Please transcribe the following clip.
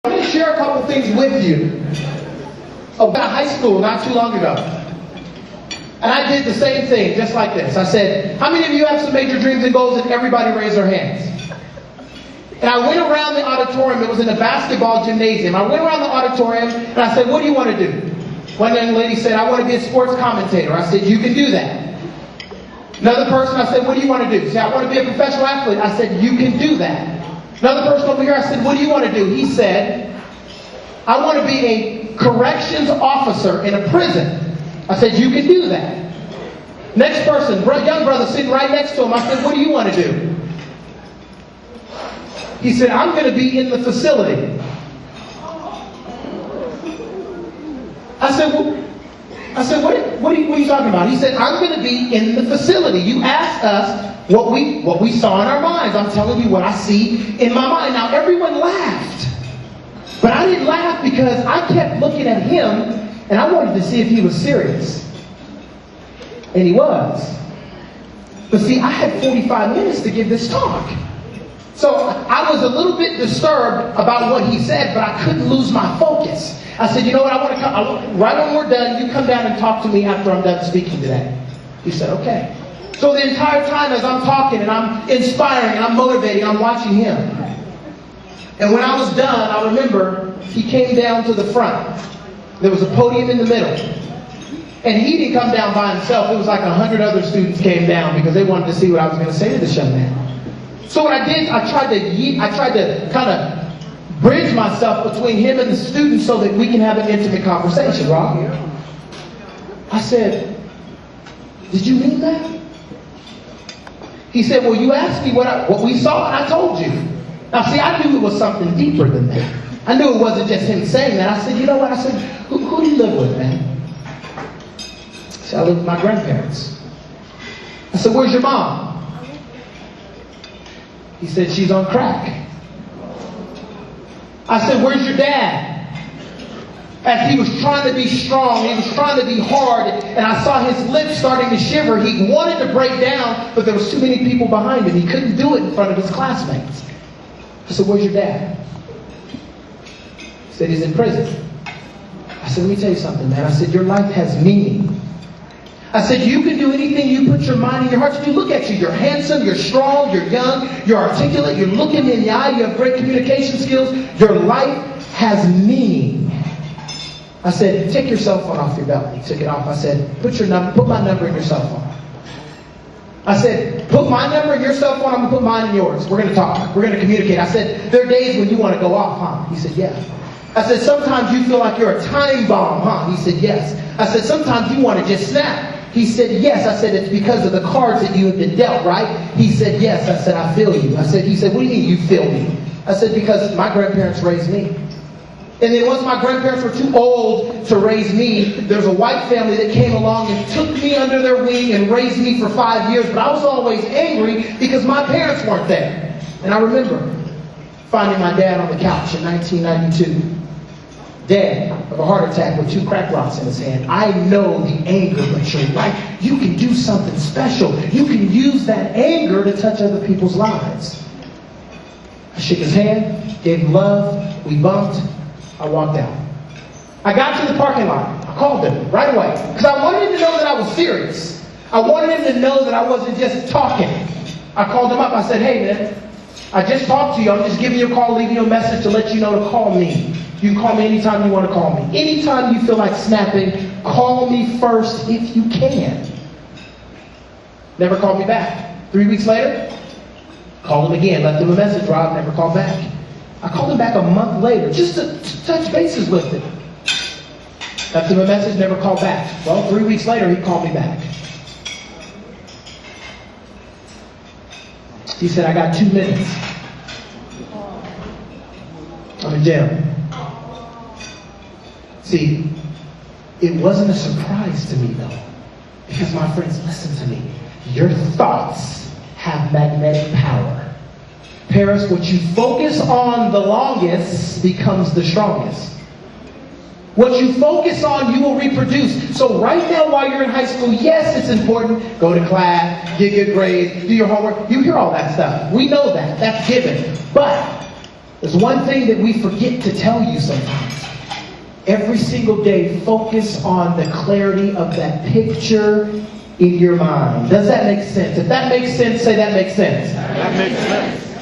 I'm going to share a couple things with you about high school not too long ago. And I did the same thing, just like this. I said, how many of you have some major dreams and goals? And everybody raised their hands. And I went around the auditorium. It was in a basketball gymnasium. I went around the auditorium and I said, what do you want to do? One young lady said, I want to be a sports commentator. I said, you can do that. Another person, I said, what do you want to do? She said, I want to be a professional athlete. I said, you can do that. Another person over here, I said, what do you want to do? He said, I want to be a corrections officer in a prison. I said, you can do that. Next person, young brother sitting right next to him, I said, what do you want to do? He said, I'm going to be in the facility. I said, what are you talking about? He said, I'm going to be in the facility. You asked us what we saw in our minds. I'm telling you what I see in my mind. Now, everyone laughed. But I didn't laugh because I kept looking at him and I wanted to see if he was serious. And he was. But see, I had 45 minutes to give this talk. So I was a little bit disturbed about what he said, but I couldn't lose my focus. I said, you know what, right when we're done, you come down and talk to me after I'm done speaking today. He said, okay. So the entire time as I'm talking and I'm inspiring and I'm motivating, I'm watching him. And when I was done, I remember he came down to the front. There was a podium in the middle. And he didn't come down by himself. It was like 100 other students came down because they wanted to see what I was going to say to this young man. So what I did, I tried to kind of bridge myself between him and the students so that we can have an intimate conversation, Rob. I said, did you mean that? He said, well, you asked me what we saw and I told you. Now see, I knew it was something deeper than that. I knew it wasn't just him saying that. I said, you know what? I said, who do you live with, man? He said, I live with my grandparents. I said, where's your mom? He said, she's on crack. I said, where's your dad? As he was trying to be strong, he was trying to be hard, and I saw his lips starting to shiver. He wanted to break down, but there was too many people behind him. He couldn't do it in front of his classmates. I said, where's your dad? He said, he's in prison. I said, let me tell you something, man. I said, your life has meaning. I said, you can do anything you put your mind and your heart to do. Look at you. You're handsome, you're strong, you're young, you're articulate, you're looking me in the eye, you have great communication skills. Your life has meaning. I said, take your cell phone off your belt. He took it off. I said, put my number in your cell phone. I said, put my number in your cell phone, I'm going to put mine in yours. We're going to talk. We're going to communicate. I said, there are days when you want to go off, huh? He said, yeah. I said, sometimes you feel like you're a time bomb, huh? He said, yes. I said, sometimes you want to just snap. He said, yes. I said, it's because of the cards that you have been dealt, right? He said, yes. I said, I feel you. He said, what do you mean you feel me? I said, because my grandparents raised me. And then once my grandparents were too old to raise me, there's a white family that came along and took me under their wing and raised me for 5 years. But I was always angry because my parents weren't there. And I remember finding my dad on the couch in 1992. Dead of a heart attack with 2 crack rocks in his hand. I know the anger, but you're right. You can do something special. You can use that anger to touch other people's lives. I shook his hand, gave him love, we bumped, I walked out. I got to the parking lot. I called him right away because I wanted him to know that I was serious. I wanted him to know that I wasn't just talking. I called him up. I said, hey man, I just talked to you. I'm just giving you a call, leaving you a message to let you know to call me. You can call me anytime you want to call me. Anytime you feel like snapping, call me first if you can. Never called me back. 3 weeks later, called him again. Left him a message. Rob never called back. I called him back a month later just to touch bases with him. Left him a message, never called back. Well, 3 weeks later, he called me back. He said, I got 2 minutes. I'm in jail. See, it wasn't a surprise to me, though. Because my friends, listen to me. Your thoughts have magnetic power. Paris, what you focus on the longest becomes the strongest. What you focus on, you will reproduce. So right now, while you're in high school, yes, it's important. Go to class, get good grades, do your homework. You hear all that stuff. We know that. That's given. But There's one thing that we forget to tell you sometimes. Every single day, focus on the clarity of that picture in your mind. Does that make sense? If that makes sense, say that makes sense. That makes sense.